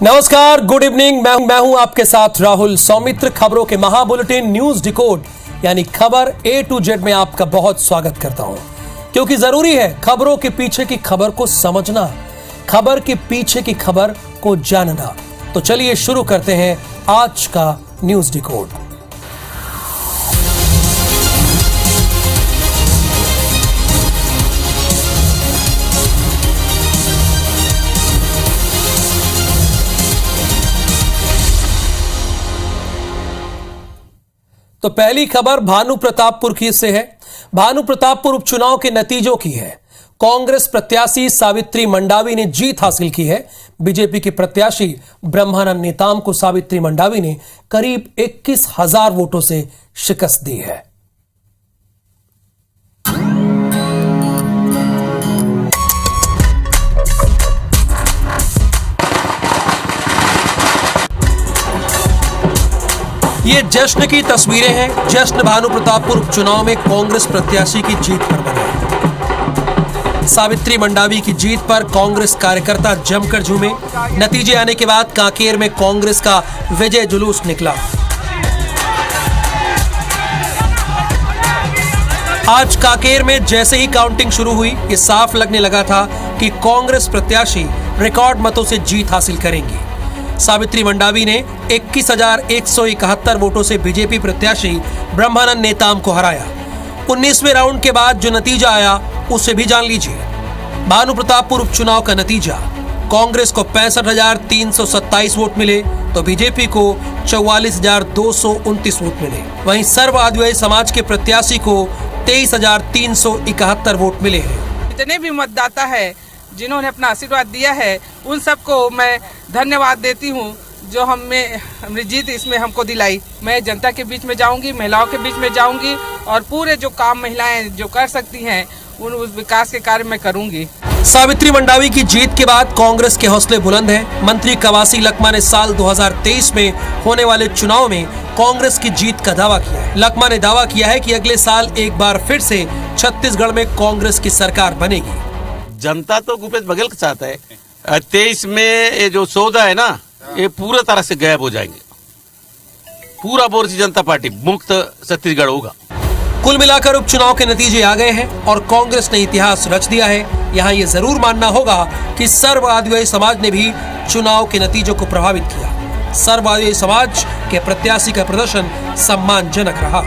नमस्कार, good evening. मैं हूं आपके साथ राहुल सौमित्र। खबरों के महाबुलेटिन न्यूज डिकोड यानी खबर A to Z में आपका बहुत स्वागत करता हूं, क्योंकि जरूरी है खबरों के पीछे की खबर को समझना, खबर के पीछे की खबर को जानना। तो चलिए शुरू करते हैं आज का न्यूज डिकोड। तो पहली खबर भानु प्रतापपुर की से है। भानु प्रतापपुर उपचुनाव के नतीजों की है। कांग्रेस प्रत्याशी सावित्री मंडावी ने जीत हासिल की है। बीजेपी के प्रत्याशी ब्रह्मानंद नेताम को सावित्री मंडावी ने करीब 21,000 वोटों से शिकस्त दी है। ये जश्न की तस्वीरें हैं। जश्न भानु प्रतापपुर उपचुनाव में कांग्रेस प्रत्याशी की जीत पर बना। सावित्री मंडावी की जीत पर कांग्रेस कार्यकर्ता जमकर झूमे। नतीजे आने के बाद कांकेर में कांग्रेस का विजय जुलूस निकला। आज कांकेर में जैसे ही काउंटिंग शुरू हुई, ये साफ लगने लगा था कि कांग्रेस प्रत्याशी रिकॉर्ड मतों से जीत हासिल करेंगी। सावित्री मंडावी ने 21,171 वोटों से बीजेपी प्रत्याशी ब्रह्मानंद नेताम को हराया। 19वें राउंड के बाद जो नतीजा आया उसे भी जान लीजिए। भानु प्रतापपुर उपचुनाव का नतीजा, कांग्रेस को 65,327 वोट मिले तो बीजेपी को 44,229 वोट मिले। वहीं सर्व आदिवासी समाज के प्रत्याशी को 23,371 वोट मिले हैं। जितने भी मतदाता है जिन्होंने अपना आशीर्वाद दिया है, उन सबको मैं धन्यवाद देती हूं, जो हमें जीत इसमें हमको दिलाई। मैं जनता के बीच में जाऊंगी, महिलाओं के बीच में जाऊंगी और पूरे जो काम महिलाएं जो कर सकती हैं उस विकास के कार्य मैं करूंगी। सावित्री मंडावी की जीत के बाद कांग्रेस के हौसले बुलंद हैं। मंत्री कवासी लखमा ने साल 2023 में होने वाले चुनाव में कांग्रेस की जीत का दावा किया है। लखमा ने दावा किया है कि अगले साल एक बार फिर से छत्तीसगढ़ में कांग्रेस की सरकार बनेगी। जनता तो भूपेश बघेल के साथ है। 23 में ये जो सौदा है ना, ये पूरा तरह से गायब हो जाएंगे। पूरा भारतीय जनता पार्टी मुक्त छत्तीसगढ़ होगा। कुल मिलाकर उपचुनाव के नतीजे आ गए हैं और कांग्रेस ने इतिहास रच दिया है। यहाँ ये जरूर मानना होगा कि सर्व आदिवासी समाज ने भी चुनाव के नतीजों को प्रभावित किया। सर्व आदिवासी समाज के प्रत्याशी का प्रदर्शन सम्मानजनक रहा।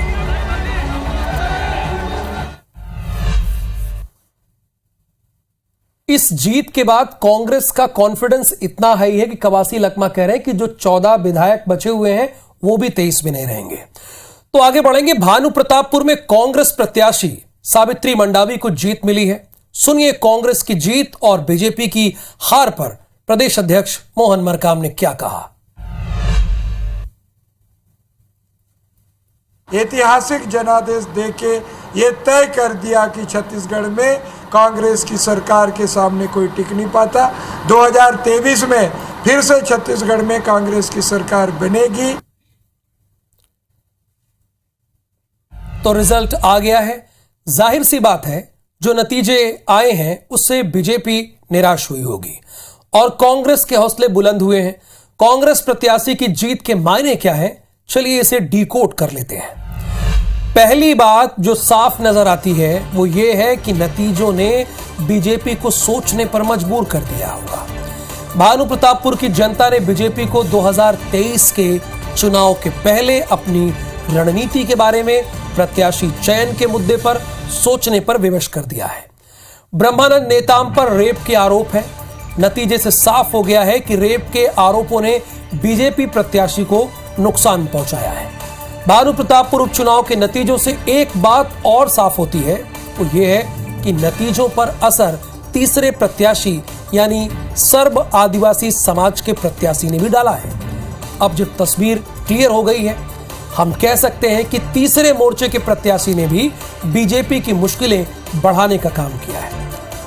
इस जीत के बाद कांग्रेस का कॉन्फिडेंस इतना हाई है कि कवासी लखमा कह रहे हैं कि जो 14 विधायक बचे हुए हैं वो भी 23 में नहीं रहेंगे। तो आगे बढ़ेंगे। भानु प्रतापपुर में कांग्रेस प्रत्याशी सावित्री मंडावी को जीत मिली है। सुनिए कांग्रेस की जीत और बीजेपी की हार पर प्रदेश अध्यक्ष मोहन मरकाम ने क्या कहा। ऐतिहासिक जनादेश देके ये तय कर दिया कि छत्तीसगढ़ में कांग्रेस की सरकार के सामने कोई टिक नहीं पाता। 2023 में फिर से छत्तीसगढ़ में कांग्रेस की सरकार बनेगी। तो रिजल्ट आ गया है। जाहिर सी बात है, जो नतीजे आए हैं उससे बीजेपी निराश हुई होगी और कांग्रेस के हौसले बुलंद हुए हैं। कांग्रेस प्रत्याशी की जीत के मायने क्या है, चलिए इसे डिकोड कर लेते हैं। पहली बात जो साफ नजर आती है वो ये है कि नतीजों ने बीजेपी को सोचने पर मजबूर कर दिया होगा। भानु प्रतापपुर की जनता ने बीजेपी को 2023 के चुनाव के पहले अपनी रणनीति के बारे में, प्रत्याशी चयन के मुद्दे पर सोचने पर विवश कर दिया है। ब्रह्मानंद नेताम पर रेप के आरोप है। नतीजे से साफ हो गया है कि रेप के आरोपों ने बीजेपी प्रत्याशी को नुकसान पहुंचाया है। भानु प्रतापपुर उपचुनाव के नतीजों से एक बात और साफ होती है, वो ये है कि नतीजों पर असर तीसरे प्रत्याशी यानी सर्व आदिवासी समाज के प्रत्याशी ने भी डाला है। अब जब तस्वीर क्लियर हो गई है, हम कह सकते हैं कि तीसरे मोर्चे के प्रत्याशी ने भी बीजेपी की मुश्किलें बढ़ाने का काम किया है।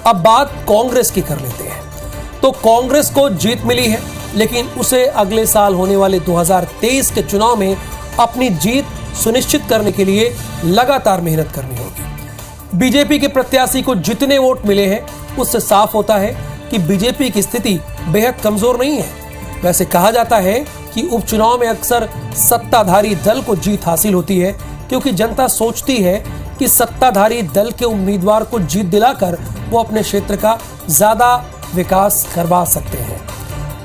अब बात कांग्रेस की कर लेते हैं। तो कांग्रेस को जीत मिली है, लेकिन उसे अगले साल होने वाले 2023 के चुनाव में अपनी जीत सुनिश्चित करने के लिए लगातार मेहनत करनी होगी। बीजेपी के प्रत्याशी को जितने वोट मिले हैं उससे साफ होता है कि बीजेपी की स्थिति बेहद कमजोर नहीं है। वैसे कहा जाता है कि उपचुनाव में अक्सर सत्ताधारी दल को जीत हासिल होती है, क्योंकि जनता सोचती है कि सत्ताधारी दल के उम्मीदवार को जीत दिलाकर वो अपने क्षेत्र का ज्यादा विकास करवा सकते हैं।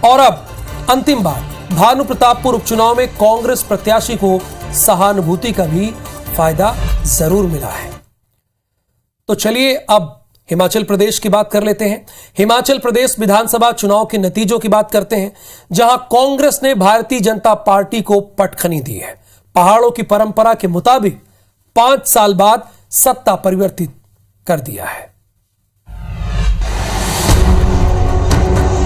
और अब अंतिम बात, भानु प्रतापपुर उपचुनाव में कांग्रेस प्रत्याशी को सहानुभूति का भी फायदा जरूर मिला है। तो चलिए अब हिमाचल प्रदेश की बात कर लेते हैं। हिमाचल प्रदेश विधानसभा चुनाव के नतीजों की बात करते हैं, जहां कांग्रेस ने भारतीय जनता पार्टी को पटखनी दी है। पहाड़ों की परंपरा के मुताबिक 5 साल बाद सत्ता परिवर्तित कर दिया है।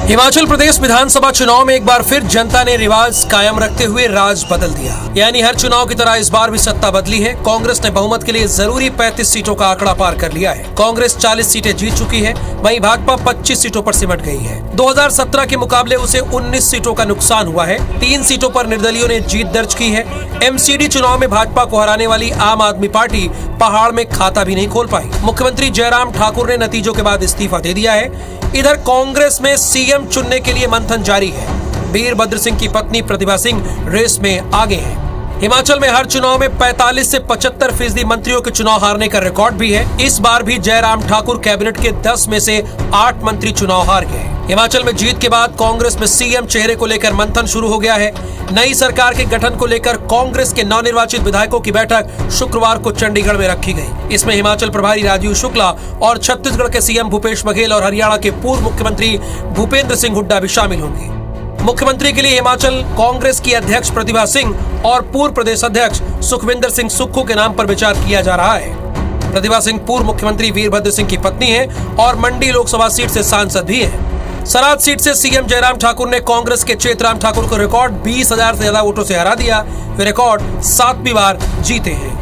हिमाचल प्रदेश विधानसभा चुनाव में एक बार फिर जनता ने रिवाज कायम रखते हुए राज बदल दिया, यानी हर चुनाव की तरह इस बार भी सत्ता बदली है। कांग्रेस ने बहुमत के लिए जरूरी 35 सीटों का आंकड़ा पार कर लिया है। कांग्रेस 40 सीटें जीत चुकी है, वहीं भाजपा 25 सीटों पर सिमट गई है। 2017 के मुकाबले उसे 19 सीटों का नुकसान हुआ है। 3 सीटों पर निर्दलीयों ने जीत दर्ज की है। एमसीडी चुनाव में भाजपा को हराने वाली आम आदमी पार्टी पहाड़ में खाता भी नहीं खोल पाई। मुख्यमंत्री जयराम ठाकुर ने नतीजों के बाद इस्तीफा दे दिया है। इधर कांग्रेस में सीएम चुनने के लिए मंथन जारी है। वीरभद्र सिंह की पत्नी प्रतिभा सिंह रेस में आगे हैं। हिमाचल में हर चुनाव में 45 से 75% मंत्रियों के चुनाव हारने का रिकॉर्ड भी है। इस बार भी जयराम ठाकुर कैबिनेट के 10 में से 8 मंत्री चुनाव हार गए। हिमाचल में जीत के बाद कांग्रेस में सीएम चेहरे को लेकर मंथन शुरू हो गया है। नई सरकार के गठन को लेकर कांग्रेस के नवनिर्वाचित विधायकों की बैठक शुक्रवार को चंडीगढ़ में रखी गई। इसमें हिमाचल प्रभारी राजीव शुक्ला और छत्तीसगढ़ के सीएम भूपेश बघेल और हरियाणा के पूर्व मुख्यमंत्री भूपेंद्र सिंह हुड्डा भी शामिल होंगे। मुख्यमंत्री के लिए हिमाचल कांग्रेस की अध्यक्ष प्रतिभा सिंह और पूर्व प्रदेश अध्यक्ष सुखविंदर सिंह सुक्खू के नाम पर विचार किया जा रहा है। प्रतिभा सिंह पूर्व मुख्यमंत्री वीरभद्र सिंह की पत्नी है और मंडी लोकसभा सीट से सांसद भी है। सराज सीट से सीएम जयराम ठाकुर ने कांग्रेस के चेतराम ठाकुर को रिकॉर्ड 20,000 से ज्यादा वोटों से हरा दिया। वे रिकॉर्ड 7वीं बार जीते हैं।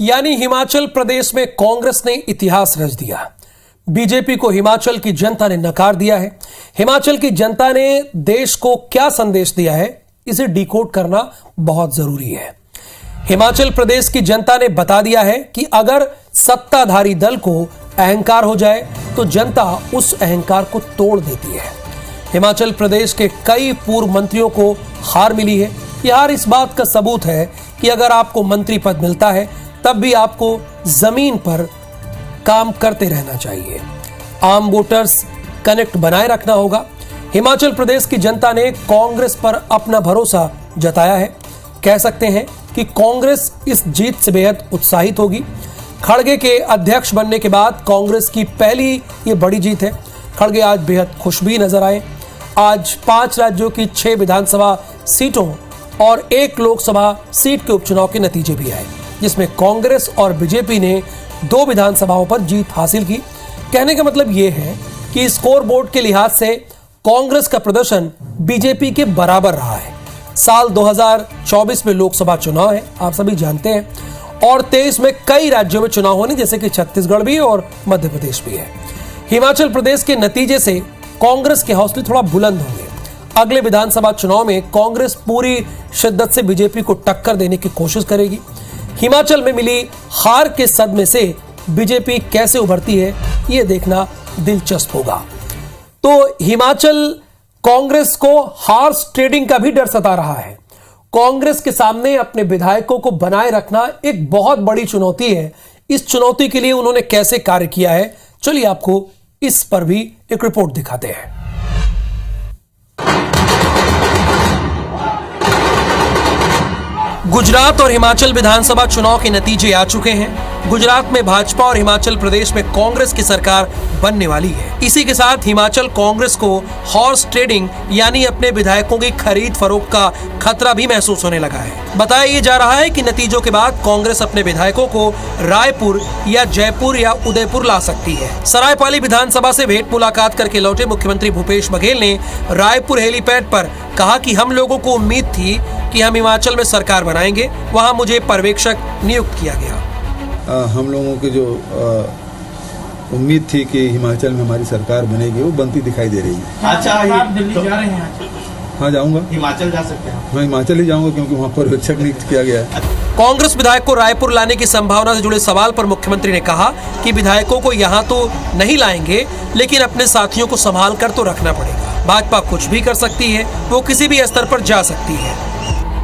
यानी हिमाचल प्रदेश में कांग्रेस ने इतिहास रच दिया। बीजेपी को हिमाचल की जनता ने नकार दिया है। हिमाचल की जनता ने देश को क्या संदेश दिया है, इसे डिकोड करना बहुत जरूरी है। हिमाचल प्रदेश की जनता ने बता दिया है कि अगर सत्ताधारी दल को अहंकार हो जाए तो जनता उस अहंकार को तोड़ देती है। हिमाचल प्रदेश के कई पूर्व मंत्रियों को हार मिली है। यह हार इस बात का सबूत है कि अगर आपको मंत्री पद मिलता है तब भी आपको जमीन पर काम करते रहना चाहिए। आम वोटर्स कनेक्ट बनाए रखना होगा। हिमाचल प्रदेश की जनता ने कांग्रेस पर अपना भरोसा जताया है। कह सकते हैं कि कांग्रेस इस जीत से बेहद उत्साहित होगी। खड़गे के अध्यक्ष बनने के बाद कांग्रेस की पहली ये बड़ी जीत है। खड़गे आज बेहद खुश भी नजर आए। आज 5 राज्यों की 6 विधानसभा सीटों और 1 लोकसभा सीट के उपचुनाव के नतीजे भी आए, जिसमें कांग्रेस और बीजेपी ने 2 विधानसभाओं पर जीत हासिल की। कहने का मतलब यह है कि स्कोर बोर्ड के लिहाज से कांग्रेस का प्रदर्शन बीजेपी के बराबर रहा है। साल 2024 में लोकसभा चुनाव है, आप सभी जानते हैं, और 23 में कई राज्यों में चुनाव होने, जैसे कि छत्तीसगढ़ भी और मध्य प्रदेश भी है। हिमाचल प्रदेश के नतीजे से कांग्रेस के हौसले थोड़ा बुलंद होंगे। अगले विधानसभा चुनाव में कांग्रेस पूरी शिद्दत से बीजेपी को टक्कर देने की कोशिश करेगी। हिमाचल में मिली हार के सदमे से बीजेपी कैसे उभरती है, यह देखना दिलचस्प होगा। तो हिमाचल कांग्रेस को हॉर्स ट्रेडिंग का भी डर सता रहा है। कांग्रेस के सामने अपने विधायकों को बनाए रखना एक बहुत बड़ी चुनौती है। इस चुनौती के लिए उन्होंने कैसे कार्य किया है, चलिए आपको इस पर भी एक रिपोर्ट दिखाते हैं। गुजरात और हिमाचल विधानसभा चुनाव के नतीजे आ चुके हैं। गुजरात में भाजपा और हिमाचल प्रदेश में कांग्रेस की सरकार बनने वाली है। इसी के साथ हिमाचल कांग्रेस को हॉर्स ट्रेडिंग यानी अपने विधायकों की खरीद फरोख्त का खतरा भी महसूस होने लगा है। बताया ये जा रहा है कि नतीजों के बाद कांग्रेस अपने विधायकों को रायपुर या जयपुर या उदयपुर ला सकती है। सरायपाली विधानसभा से भेंट मुलाकात करके लौटे मुख्यमंत्री भूपेश बघेल ने रायपुर हेलीपैड पर कहा कि हम लोगों को उम्मीद थी कि हम हिमाचल में सरकार बनाएंगे, वहां मुझे पर्यवेक्षक नियुक्त किया गया। हम लोगों की जो उम्मीद थी कि हिमाचल में हमारी सरकार बनेगी, वो बनती दिखाई दे रही है। अच्छा, आप दिल्ली जा रहे हैं? हाँ जाऊंगा। हिमाचल जा सकते हैं? मैं हिमाचल ही जाऊंगा क्योंकि वहाँ पर्यवेक्षक नियुक्त किया गया है। कांग्रेस विधायक को रायपुर लाने की संभावना से जुड़े सवाल पर मुख्यमंत्री ने कहा कि विधायकों को यहां तो नहीं लाएंगे, लेकिन अपने साथियों को संभाल कर तो रखना पड़ेगा। भाजपा कुछ भी कर सकती है, वो किसी भी स्तर पर जा सकती है।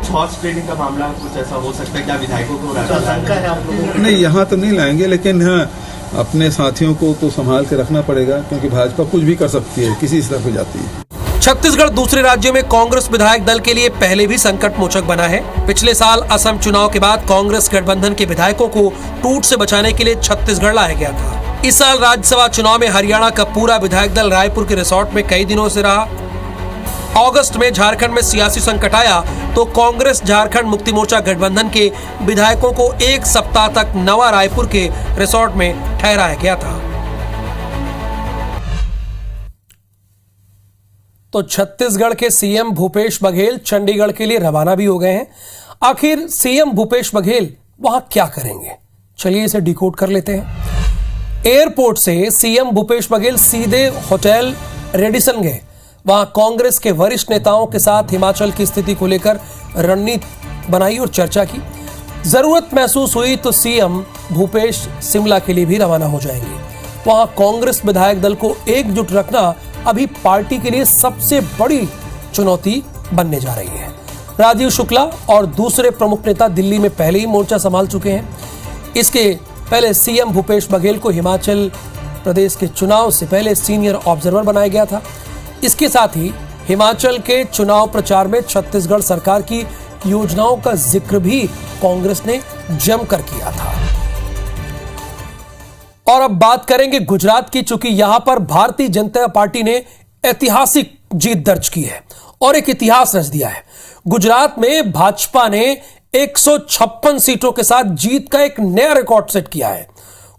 हॉर्स ट्रेडिंग का मामला कुछ ऐसा हो सकता है क्या? विधायकों को शंका है आप लोगों को? नहीं, यहाँ तो नहीं लाएंगे, लेकिन हाँ अपने साथियों को तो संभाल के रखना पड़ेगा क्योंकि भाजपा कुछ भी कर सकती है, किसी स्तर पर जाती है। छत्तीसगढ़ दूसरे राज्यों में कांग्रेस विधायक दल के लिए पहले भी संकट मोचक बना है। पिछले साल असम चुनाव के बाद कांग्रेस गठबंधन के विधायकों को टूट से बचाने के लिए छत्तीसगढ़ लाया गया था। इस साल राज्यसभा चुनाव में हरियाणा का पूरा विधायक दल रायपुर के रिसोर्ट में कई दिनों से रहा। अगस्त में झारखंड में सियासी संकट आया तो कांग्रेस झारखंड मुक्ति मोर्चा गठबंधन के विधायकों को एक सप्ताह तक नवा रायपुर के रिसोर्ट में ठहराया गया था। तो छत्तीसगढ़ के सीएम भूपेश बघेल चंडीगढ़ के लिए रवाना भी हो गए हैं। आखिर सीएम भूपेश बघेल वहां क्या करेंगे, चलिए इसे डिकोड कर लेते हैं। एयरपोर्ट से सीएम भूपेश बघेल सीधे होटल रेडिसन गए। वहां कांग्रेस के वरिष्ठ नेताओं के साथ हिमाचल की स्थिति को लेकर रणनीति बनाई और चर्चा की। जरूरत महसूस हुई तो सीएम भूपेश शिमला के लिए भी रवाना हो जाएंगे। वहां कांग्रेस विधायक दल को एकजुट रखना अभी पार्टी के लिए सबसे बड़ी चुनौती बनने जा रही है। राजीव शुक्ला और दूसरे प्रमुख नेता दिल्ली में पहले ही मोर्चा संभाल चुके हैं। इसके पहले सीएम भूपेश बघेल को हिमाचल प्रदेश के चुनाव से पहले सीनियर ऑब्जर्वर बनाया गया था। इसके साथ ही हिमाचल के चुनाव प्रचार में छत्तीसगढ़ सरकार की योजनाओं का जिक्र भी कांग्रेस ने जमकर किया था। और अब बात करेंगे गुजरात की, चूंकि यहां पर भारतीय जनता पार्टी ने ऐतिहासिक जीत दर्ज की है और एक इतिहास रच दिया है। गुजरात में भाजपा ने 156 सीटों के साथ जीत का एक नया रिकॉर्ड सेट किया है।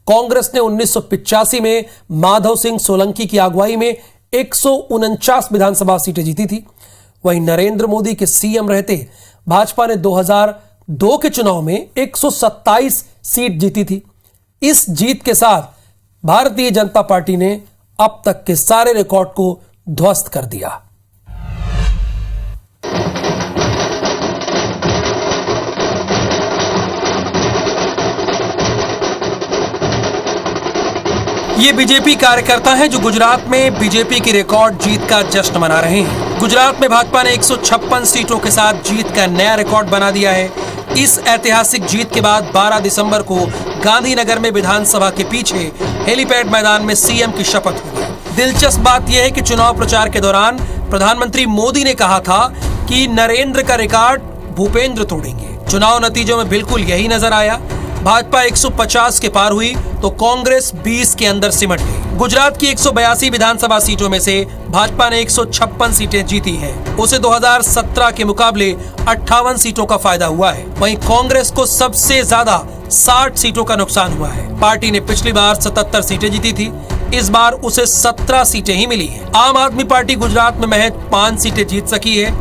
कांग्रेस ने 1985 में माधव सिंह सोलंकी की अगुवाई में 149 विधानसभा सीटें जीती थी। वहीं नरेंद्र मोदी के सीएम रहते भाजपा ने 2002 के चुनाव में 127 सीट जीती थी। इस जीत के साथ भारतीय जनता पार्टी ने अब तक के सारे रिकॉर्ड को ध्वस्त कर दिया। ये बीजेपी कार्यकर्ता हैं जो गुजरात में बीजेपी की रिकॉर्ड जीत का जश्न मना रहे हैं। गुजरात में भाजपा ने 156 सीटों के साथ जीत का नया रिकॉर्ड बना दिया है। इस ऐतिहासिक जीत के बाद 12 दिसंबर को गांधीनगर में विधानसभा के पीछे हेलीपैड मैदान में सीएम की शपथ होगी। दिलचस्प बात यह है कि चुनाव प्रचार के दौरान प्रधानमंत्री मोदी ने कहा था कि नरेंद्र का रिकॉर्ड भूपेंद्र तोड़ेंगे। चुनाव नतीजों में बिल्कुल यही नजर आया। भाजपा 150 के पार हुई तो कांग्रेस 20 के अंदर सिमट गई। गुजरात की 182 विधानसभा सीटों में से भाजपा ने 156 सीटें जीती हैं। उसे 2017 के मुकाबले 58 सीटों का फायदा हुआ है। वहीं कांग्रेस को सबसे ज्यादा 60 सीटों का नुकसान हुआ है। पार्टी ने पिछली बार 77 सीटें जीती थी, इस बार उसे 17 सीटें ही मिली हैं। आम आदमी पार्टी गुजरात में महज 5 सीटें जीत सकी है।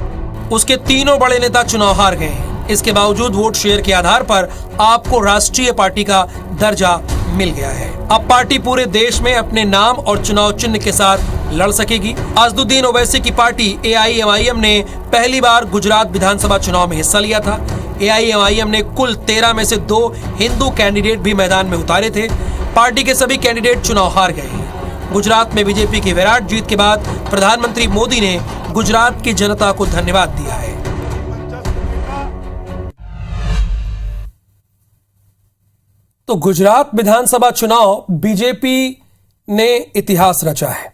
उसके तीनों बड़े नेता चुनाव हार गए हैं। इसके बावजूद वोट शेयर के आधार पर आपको राष्ट्रीय पार्टी का दर्जा मिल गया है। अब पार्टी पूरे देश में अपने नाम और चुनाव चिन्ह के साथ लड़ सकेगी। अजदुद्दीन ओवैसी की पार्टी AIMIM ने पहली बार गुजरात विधानसभा चुनाव में हिस्सा लिया था। AIMIM ने कुल 13 में से 2 हिंदू कैंडिडेट भी मैदान में उतारे थे। पार्टी के सभी कैंडिडेट चुनाव हार गए हैं। गुजरात में बीजेपी की विराट जीत के बाद प्रधानमंत्री मोदी ने गुजरात की जनता को धन्यवाद दिया है। तो गुजरात विधानसभा चुनाव बीजेपी ने इतिहास रचा है।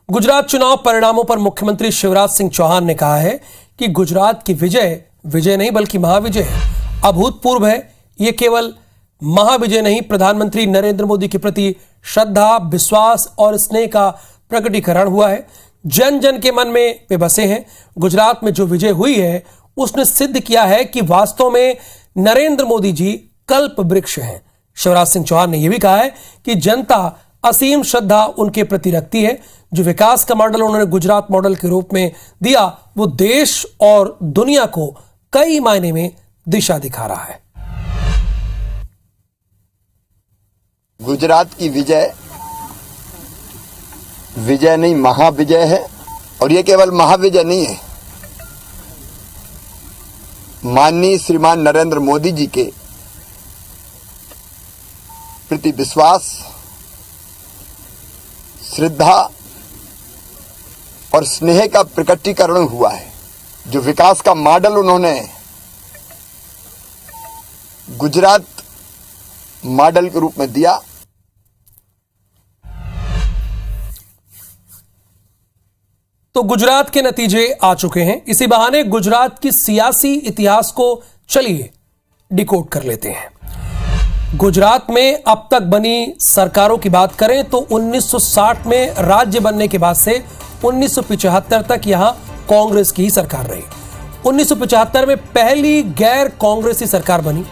गुजरात चुनाव परिणामों पर मुख्यमंत्री शिवराज सिंह चौहान ने कहा है कि गुजरात की विजय नहीं बल्कि महाविजय है, अभूतपूर्व है। ये केवल महाविजय नहीं, प्रधानमंत्री नरेंद्र मोदी के प्रति श्रद्धा, विश्वास और स्नेह का प्रकटीकरण हुआ है। जन जन के मन में वे बसे हैं। गुजरात में जो विजय हुई है उसने सिद्ध किया है कि वास्तव में नरेंद्र मोदी जी कल्प वृक्ष हैं। शिवराज सिंह चौहान ने यह भी कहा है कि जनता असीम श्रद्धा उनके प्रति रखती है। जो विकास का मॉडल उन्होंने गुजरात मॉडल के रूप में दिया, वो देश और दुनिया को कई मायने में दिशा दिखा रहा है। गुजरात की विजय नहीं महाविजय है। और ये केवल महाविजय नहीं है, माननीय श्रीमान नरेंद्र मोदी जी के प्रति विश्वास, श्रद्धा और स्नेह का प्रकटीकरण हुआ है। जो विकास का मॉडल उन्होंने गुजरात मॉडल के रूप में दिया, तो गुजरात के नतीजे आ चुके हैं। इसी बहाने गुजरात की सियासी इतिहास को चलिए डिकोड कर लेते हैं। गुजरात में अब तक बनी सरकारों की बात करें तो 1960 में राज्य बनने के बाद से 1975 तक यहां कांग्रेस की ही सरकार रही। 1975 में पहली गैर कांग्रेसी सरकार बनी,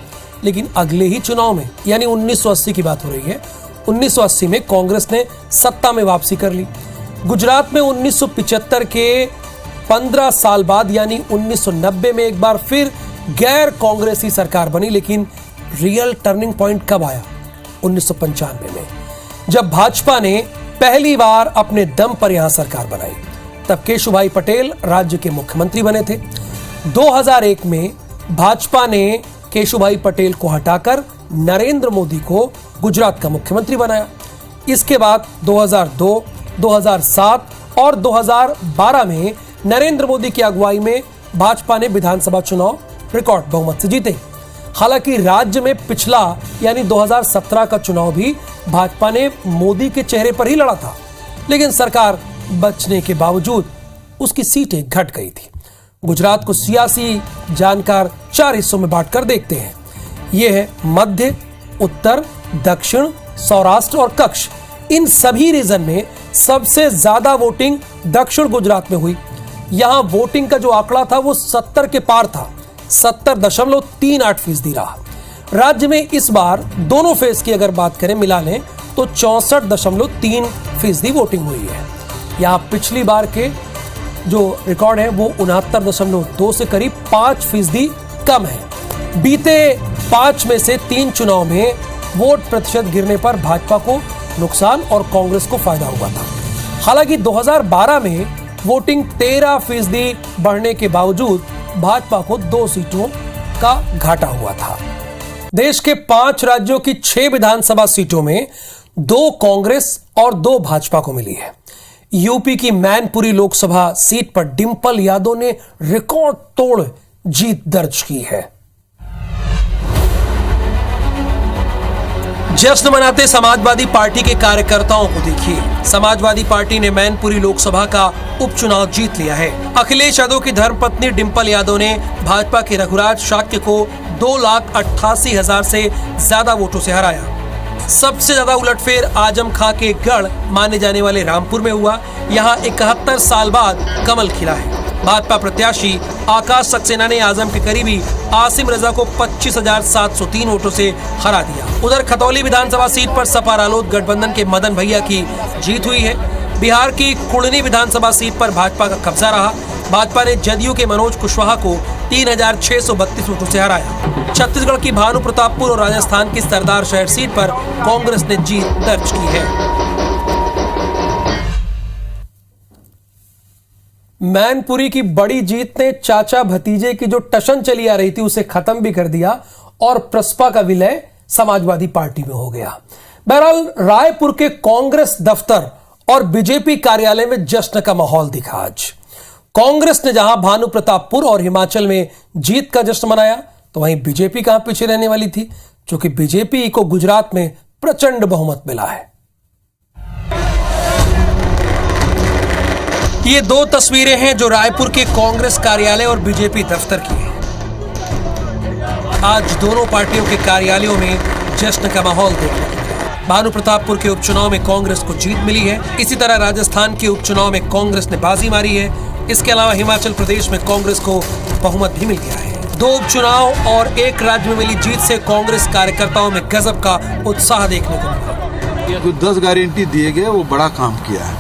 लेकिन अगले ही चुनाव में यानी 1980 की बात हो रही है, 1980 में कांग्रेस ने सत्ता में वापसी कर ली। गुजरात में 1975 के 15 साल बाद यानी 1990 में एक बार फिर गैर कांग्रेसी सरकार बनी, लेकिन रियल टर्निंग पॉइंट कब आया? 1995 में, जब भाजपा ने पहली बार अपने दम पर यहां सरकार बनाई। तब केशुभाई पटेल राज्य के मुख्यमंत्री बने थे। 2001 में भाजपा ने केशुभाई पटेल को हटाकर नरेंद्र मोदी को गुजरात का मुख्यमंत्री बनाया। इसके बाद 2002, 2007 और 2012 में नरेंद्र मोदी की अगुवाई में भाजपा ने विधानसभा चुनाव रिकॉर्ड बहुमत से जीते। हालांकि राज्य में पिछला यानी 2017 का चुनाव भी भाजपा ने मोदी के चेहरे पर ही लड़ा था, लेकिन सरकार बचने के बावजूद उसकी सीटें घट गई थी। गुजरात को सियासी जानकार 4 हिस्सों में बांटकर देखते हैं। ये है मध्य, उत्तर, दक्षिण, सौराष्ट्र और कक्ष। इन सभी रीजन में सबसे ज्यादा वोटिंग दक्षिण गुजरात में हुई। यहां वोटिंग का जो आंकड़ा था वो 70 के पार था, 70.38% रहा। राज्य में इस बार दोनों फेज की अगर बात करें, मिला लें तो 64.3% वोटिंग हुई है। यहां पिछली बार के जो रिकॉर्ड है वो 69.2 से करीब 5% कम है। बीते 5 में से 3 चुनाव में वोट प्रतिशत गिरने पर भाजपा को नुकसान और कांग्रेस को फायदा हुआ था। हालांकि 2012 में वोटिंग 13% बढ़ने के बावजूद भाजपा को 2 सीटों का घाटा हुआ था। देश के 5 राज्यों की 6 विधानसभा सीटों में 2 कांग्रेस और 2 भाजपा को मिली है। यूपी की मैनपुरी लोकसभा सीट पर डिंपल यादव ने रिकॉर्ड तोड़ जीत दर्ज की है। जश्न मनाते समाजवादी पार्टी के कार्यकर्ताओं को देखिए। समाजवादी पार्टी ने मैनपुरी लोकसभा का उपचुनाव जीत लिया है। अखिलेश यादव की धर्मपत्नी डिंपल यादव ने भाजपा के रघुराज शाक्य को 2,88,000 से ज्यादा वोटों से हराया। सबसे ज्यादा उलटफेर आजम खां के गढ़ माने जाने वाले रामपुर में हुआ। यहां 71 साल बाद कमल खिला है। भाजपा प्रत्याशी आकाश सक्सेना ने आजम के करीबी आसिम रजा को 25,703 वोटों से हरा दिया। उधर खतौली विधानसभा सीट पर सपा रालोद गठबंधन के मदन भैया की जीत हुई है। बिहार की कुड़नी विधानसभा सीट पर भाजपा का कब्जा रहा। भाजपा ने जदयू के मनोज कुशवाहा को 3,632 वोटों से हराया। छत्तीसगढ़ की भानु प्रतापपुर और राजस्थान की सरदार शहर सीट पर कांग्रेस ने जीत दर्ज की है। मैनपुरी की बड़ी जीत ने चाचा भतीजे की जो टशन चली आ रही थी उसे खत्म भी कर दिया और प्रसपा का विलय समाजवादी पार्टी में हो गया। बहरहाल रायपुर के कांग्रेस दफ्तर और बीजेपी कार्यालय में जश्न का माहौल दिखा। आज कांग्रेस ने जहां भानु प्रतापपुर और हिमाचल में जीत का जश्न मनाया, तो वहीं बीजेपी कहां पीछे रहने वाली थी, क्योंकि बीजेपी को गुजरात में प्रचंड बहुमत मिला है। ये 2 तस्वीरें हैं जो रायपुर के कांग्रेस कार्यालय और बीजेपी दफ्तर की हैं। आज दोनों पार्टियों के कार्यालयों में जश्न का माहौल देखने को मिला। भानु प्रतापपुर के उपचुनाव में कांग्रेस को जीत मिली है। इसी तरह राजस्थान के उपचुनाव में कांग्रेस ने बाजी मारी है। इसके अलावा हिमाचल प्रदेश में कांग्रेस को बहुमत भी मिल गया है। 2 उपचुनाव और 1 राज्य में मिली जीत से कांग्रेस कार्यकर्ताओं में गजब का उत्साह देखने को मिला। जो 10 गारंटी दिए गए वो बड़ा काम किया है,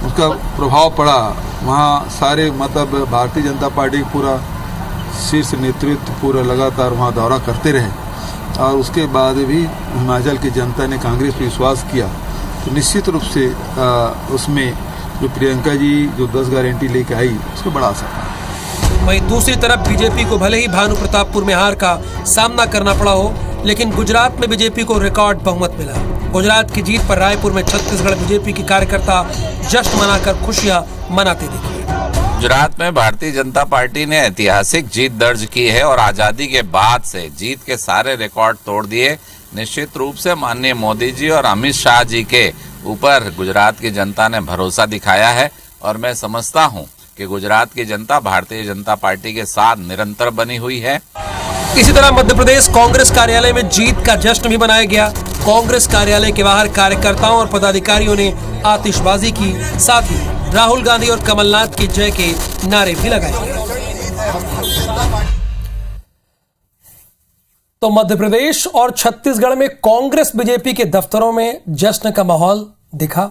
उसका प्रभाव पड़ा। वहाँ सारे मतलब भारतीय जनता पार्टी पूरा शीर्ष नेतृत्व पूरा लगातार वहाँ दौरा करते रहे और उसके बाद भी हिमाचल की जनता ने कांग्रेस पर विश्वास किया, तो निश्चित रूप से उसमें जो प्रियंका जी जो 10 गारंटी लेके आई उसका बड़ा असर था। वहीं दूसरी तरफ बीजेपी को भले ही भानु प्रतापपुर में हार का सामना करना पड़ा हो, लेकिन गुजरात में बीजेपी को रिकॉर्ड बहुमत मिला। गुजरात की जीत पर रायपुर में छत्तीसगढ़ बीजेपी के कार्यकर्ता जश्न मनाकर खुशियां मनाते दिखे। गुजरात में भारतीय जनता पार्टी ने ऐतिहासिक जीत दर्ज की है और आजादी के बाद से जीत के सारे रिकॉर्ड तोड़ दिए। निश्चित रूप से माननीय मोदी जी और अमित शाह जी के ऊपर गुजरात की जनता ने भरोसा दिखाया है और मैं समझता हूं कि गुजरात की जनता भारतीय जनता पार्टी के साथ निरंतर बनी हुई है। इसी तरह मध्य प्रदेश कांग्रेस कार्यालय में जीत का जश्न भी मनाया गया। कांग्रेस कार्यालय के बाहर कार्यकर्ताओं और पदाधिकारियों ने आतिशबाजी की, साथ ही राहुल गांधी और कमलनाथ की जय के नारे भी लगाए गए। तो मध्य प्रदेश और छत्तीसगढ़ में कांग्रेस बीजेपी के दफ्तरों में जश्न का माहौल दिखा।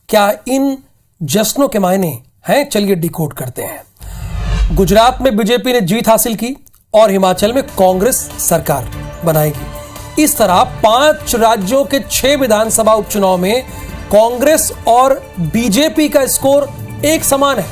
क्या इन जश्नों के मायने हैं? चलिए डिकोड करते हैं। गुजरात में बीजेपी ने जीत हासिल की और हिमाचल में कांग्रेस सरकार बनाएगी। इस तरह 5 राज्यों के 6 विधानसभा उपचुनाव में कांग्रेस और बीजेपी का स्कोर एक समान है।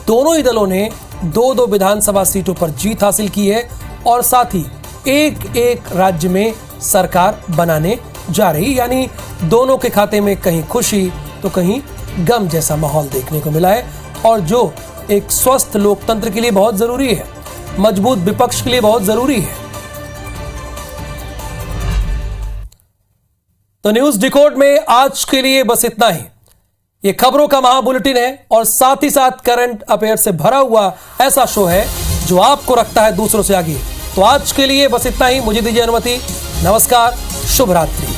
दोनों ही दलों ने 2-2 विधानसभा सीटों पर जीत हासिल की है और साथ ही एक राज्य में सरकार बनाने जा रही, यानी दोनों के खाते में कहीं खुशी तो कहीं गम जैसा माहौल देखने को मिला है, और जो एक स्वस्थ लोकतंत्र के लिए बहुत जरूरी है, मजबूत विपक्ष के लिए बहुत जरूरी है। तो न्यूज डिकोड में आज के लिए बस इतना ही। ये खबरों का महाबुलेटिन है और साथ ही साथ करंट अफेयर से भरा हुआ ऐसा शो है जो आपको रखता है दूसरों से आगे। तो आज के लिए बस इतना ही। मुझे दीजिए अनुमति। नमस्कार, शुभ रात्रि।